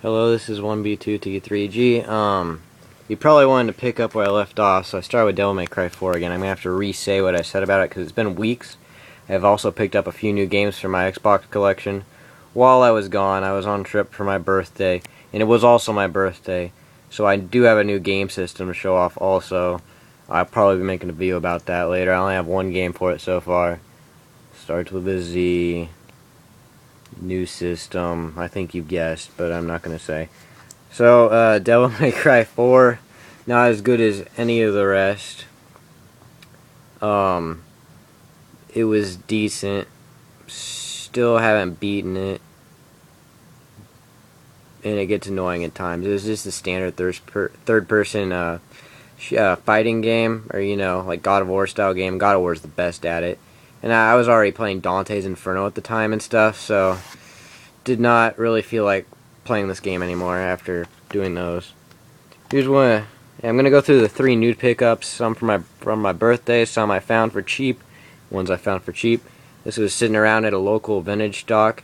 Hello, this is 1B2T3G. You probably wanted to pick up where I left off, so I started with Devil May Cry 4 again. I'm going to have to re-say what I said about it, because it's been weeks. I've also picked up a few new games for my Xbox collection. While I was gone, I was on trip for my birthday, and it was also my birthday, so I do have a new game system to show off also. I'll probably be making a video about that later. I only have one game for it so far. Starts with a Z. New system. I think you guessed, but I'm not going to say. So, Devil May Cry 4, not as good as any of the rest. It was decent. Still haven't beaten it. And it gets annoying at times. It was just a standard third-person fighting game, or, like God of War style game. God of War is the best at it. And I was already playing Dante's Inferno at the time and stuff, so did not really feel like playing this game anymore after doing those. Here's one. I'm gonna go through the 3 nude pickups. Some from my birthday, some I found for cheap, ones I found for cheap. This was sitting around at a local vintage stock,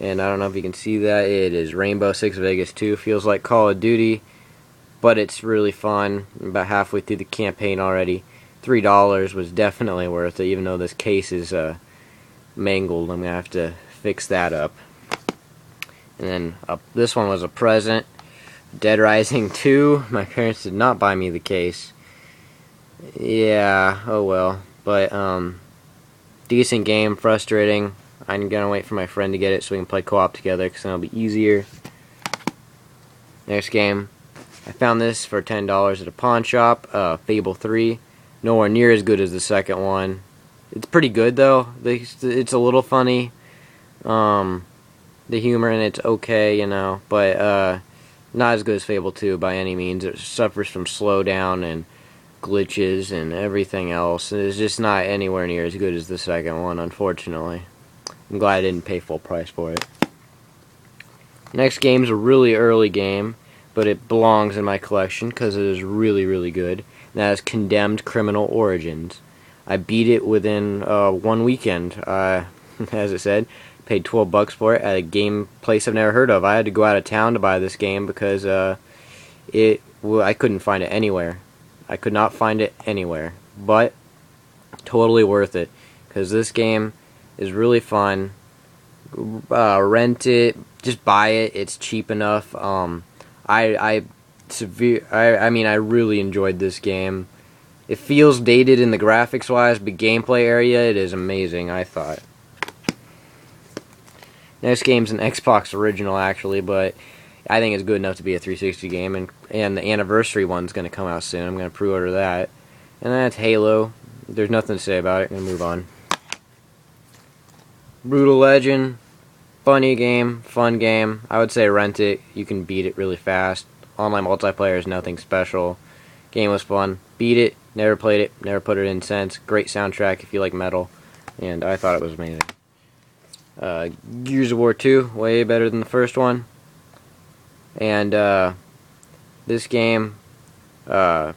and I don't know if you can see that. It is Rainbow Six Vegas 2. Feels like Call of Duty, but it's really fun. I'm about halfway through the campaign already. $3 was definitely worth it, even though this case is mangled. I'm gonna have to fix that up. And then this one was a present. Dead Rising 2. My parents did not buy me the case. Yeah, oh well. But, decent game, frustrating. I'm gonna wait for my friend to get it so we can play co-op together, because then it'll be easier. Next game. I found this for $10 at a pawn shop. Fable 3. Nowhere near as good as the second one. It's pretty good, though. It's a little funny. The humor in it's okay, but not as good as Fable 2 by any means. It suffers from slowdown and glitches and everything else. It's just not anywhere near as good as the second one, unfortunately. I'm glad I didn't pay full price for it. Next game's a really early game, but it belongs in my collection because it is really, really good. And that is Condemned Criminal Origins. I beat it within 1 weekend, as it said. Paid $12 for it at a game place I've never heard of. I had to go out of town to buy this game because I couldn't find it anywhere. I could not find it anywhere. But totally worth it, because this game is really fun. Rent it, just buy it. It's cheap enough. I really enjoyed this game. It feels dated in the graphics wise, but gameplay area, it is amazing, I thought. Next game's an Xbox original, actually, but I think it's good enough to be a 360 game, and the anniversary one's going to come out soon. I'm going to pre-order that. And that's Halo. There's nothing to say about it. I'm going to move on. Brutal Legend. Funny game. Fun game. I would say rent it. You can beat it really fast. Online multiplayer is nothing special. Game was fun. Beat it. Never played it. Never put it in since. Great soundtrack if you like metal. And I thought it was amazing. Gears of War 2, way better than the first one. And this game, I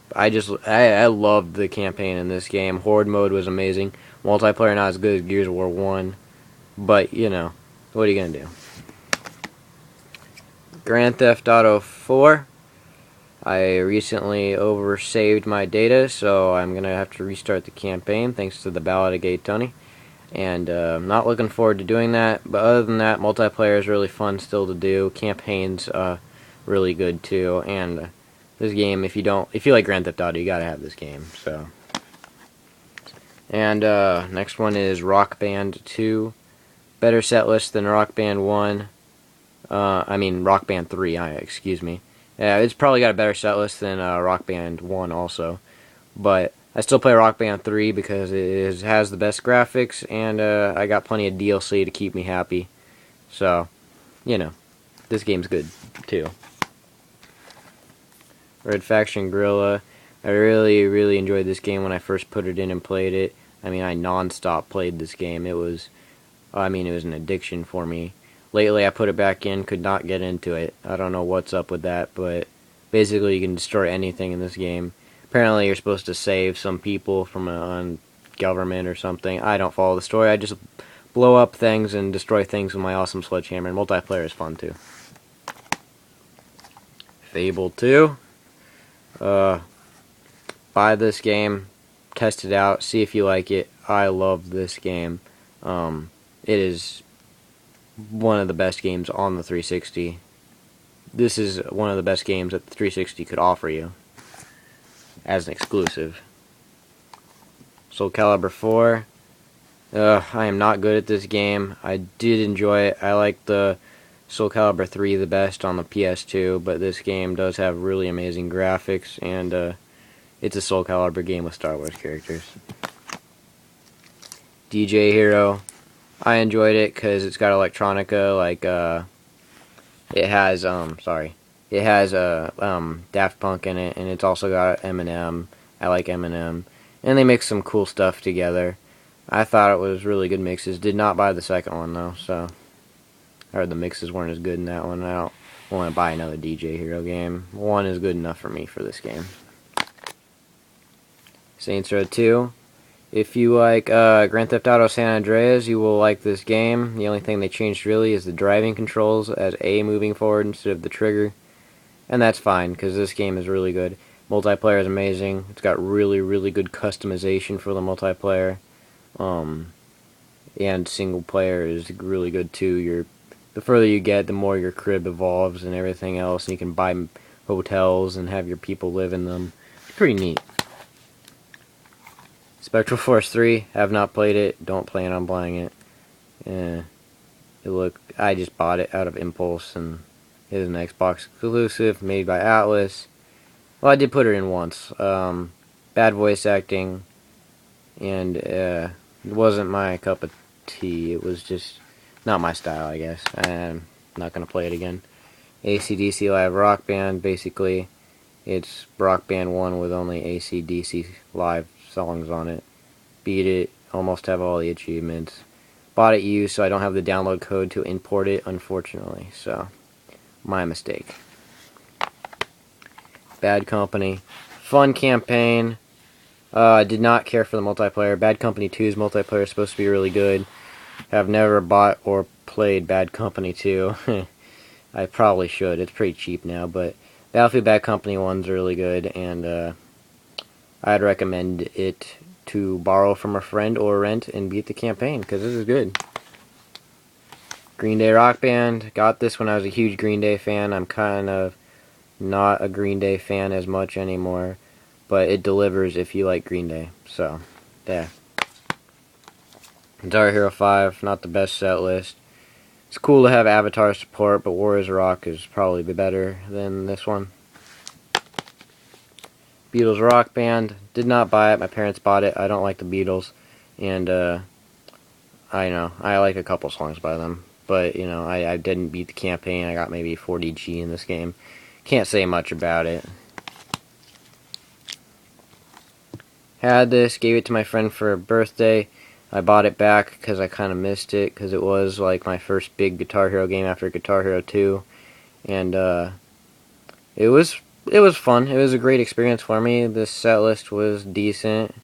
loved the campaign in this game. Horde mode was amazing. Multiplayer not as good as Gears of War 1, but what are you gonna do? Grand Theft Auto 4. I recently oversaved my data, so I'm gonna have to restart the campaign thanks to the Ballad of Gay Tony. And I'm not looking forward to doing that, but other than that, multiplayer is really fun still to do. Campaign's really good too, and this game, if you like Grand Theft Auto, you gotta have this game. So, and next one is Rock Band 2, better set list than Rock Band 1. Rock Band 3. Excuse me. Yeah, it's probably got a better set list than Rock Band 1 also, but I still play Rock Band 3 because it has the best graphics, and I got plenty of DLC to keep me happy. So, this game's good, too. Red Faction Guerrilla. I really, really enjoyed this game when I first put it in and played it. I non-stop played this game. It was an addiction for me. Lately, I put it back in, could not get into it. I don't know what's up with that, but basically you can destroy anything in this game. Apparently you're supposed to save some people from a government or something. I don't follow the story. I just blow up things and destroy things with my awesome sledgehammer. And multiplayer is fun too. Fable 2. Buy this game, test it out, see if you like it. I love this game. It is one of the best games on the 360. This is one of the best games that the 360 could offer you as an exclusive. Soul Calibur 4. I am not good at this game. I did enjoy it. I like the Soul Calibur 3 the best on the PS2, but this game does have really amazing graphics, and it's a Soul Calibur game with Star Wars characters. DJ Hero. I enjoyed it because it's got electronica, like, it has, Daft Punk in it, and it's also got Eminem. I like Eminem. And they mix some cool stuff together. I thought it was really good mixes. Did not buy the second one, though, so I heard the mixes weren't as good in that one. I don't want to buy another DJ Hero game. One is good enough for me for this game. Saints Row 2. If you like Grand Theft Auto San Andreas, you will like this game. The only thing they changed really is the driving controls as A moving forward instead of the trigger. And that's fine, because this game is really good. Multiplayer is amazing. It's got really, really good customization for the multiplayer. And single player is really good too. The further you get, the more your crib evolves and everything else. And you can buy hotels and have your people live in them. It's pretty neat. Spectral Force 3, have not played it, don't plan on buying it. I just bought it out of impulse, and it is an Xbox exclusive, made by Atlas. Well, I did put it in once. Bad voice acting, and it wasn't my cup of tea. It was just not my style, I guess. I'm not going to play it again. AC/DC Live Rock Band, basically, it's Rock Band 1 with only AC/DC Live songs on it. Beat it, almost have all the achievements. Bought it used, so I don't have the download code to import it, unfortunately. So, my mistake. Bad Company. Fun campaign. I did not care for the multiplayer. Bad Company 2's multiplayer is supposed to be really good. Have never bought or played Bad Company 2. I probably should. It's pretty cheap now, but Battlefield Bad Company 1's really good, and I'd recommend it to borrow from a friend or rent and beat the campaign, because this is good. Green Day Rock Band. Got this when I was a huge Green Day fan. I'm kind of not a Green Day fan as much anymore, but it delivers if you like Green Day. So, there. Guitar Hero 5, not the best set list. It's cool to have Avatar support, but Warriors Rock is probably better than this one. Beatles Rock Band. Did not buy it. My parents bought it. I don't like the Beatles. And, I know. I like a couple songs by them. But, you know, I didn't beat the campaign. I got maybe 40G in this game. Can't say much about it. Had this. Gave it to my friend for a birthday. I bought it back because I kind of missed it. Because it was, like, my first big Guitar Hero game after Guitar Hero 2. And, it was fun. It was a great experience for me. The set list was decent.